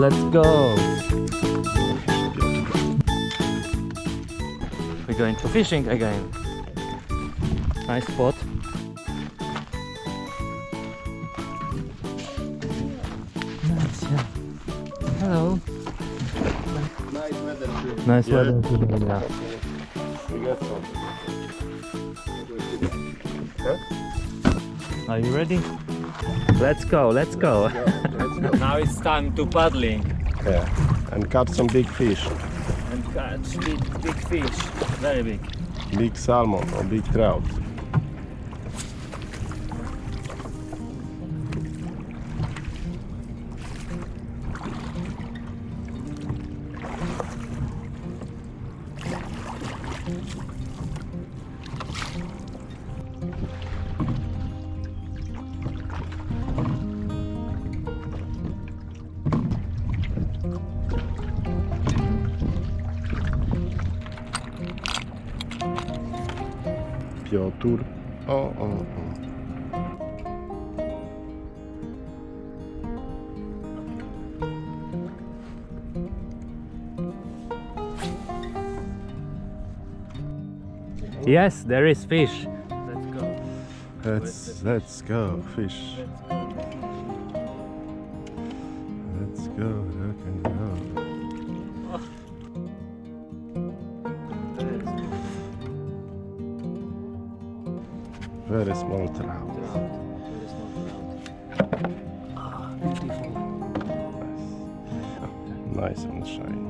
Let's go. We're going to fishing again. Nice spot. Nice, yeah. Hello. Nice weather too. Nice Yeah. weather today, yeah. We got some. Are you ready? Let's go, let's go. Let's go. Now it's time to paddling Yeah. And catch some big fish. and catch big fish. Very big. Big salmon or big trout. Piotr. O. Yes, there is fish. Let's go. Let's go fish. Let's go. Rock and roll. Very small trout. Nice and shiny.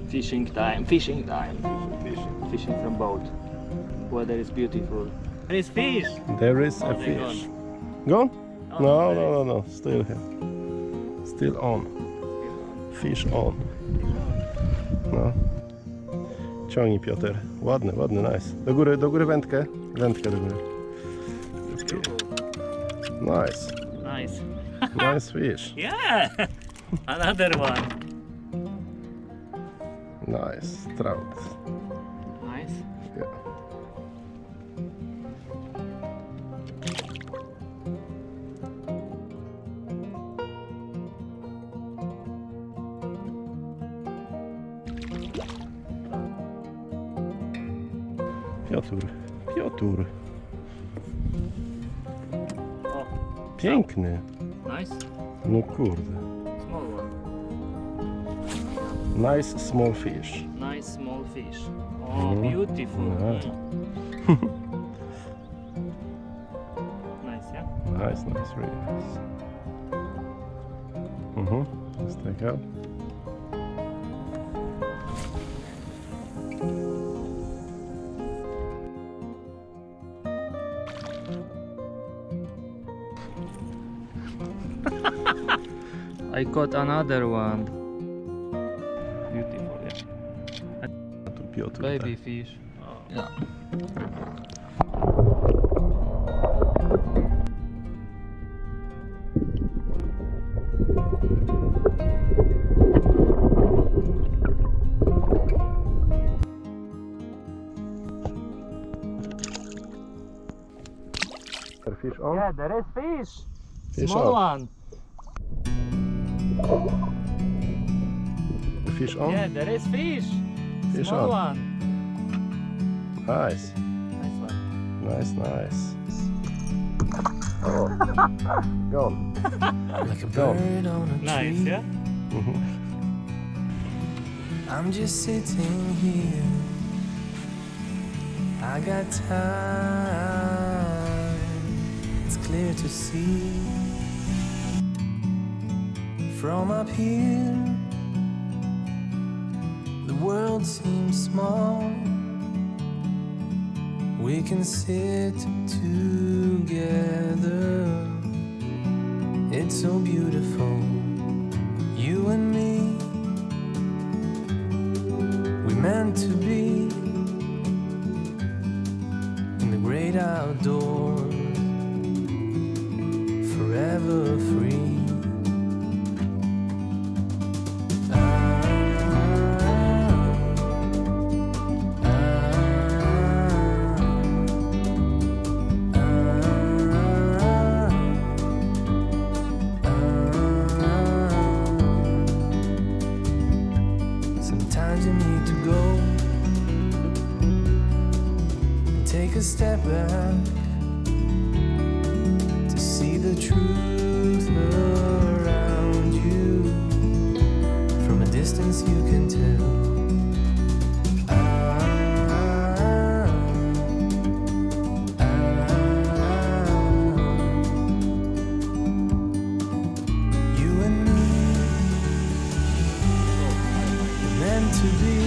Fishing time, fishing time. Fishing. Fishing from boat. Weather is beautiful. There is fish. There is a Oh, they're fish. Gone? Oh, No. Still here. Still on. Fish on. No. Ciągnij, Piotr. Ładny, nice. Do góry wędkę. Wędkę do góry. Nice. Nice. Nice fish. Yeah! Another one. Nice. Trout. Nice. Yeah. Piotr. Oh, Piękny. nice. No kurde. Small one. Nice small fish. Nice small fish. Oh, beautiful. Nice. Nice, yeah? Nice, really nice. Let's take out. I caught another one. Beautiful, yeah. Tu Piotr. Baby fish. Oh. Yeah. Tak. Fish on? Yeah, there is fish. Fish Small on. one. Fish on? Yeah, there is fish. Fish Small on. one. Nice. Nice one. Nice. Oh. Gone. Like a Gone. bird on a Nice, tree. yeah? I'm just sitting here. I got time. It's clear to see. From up here, the world seems small. We can sit together. It's so beautiful, you and me. We meant to be in the great outdoors, forever free. a step back to see the truth around you. From a distance you can tell. You and me, we're meant to be.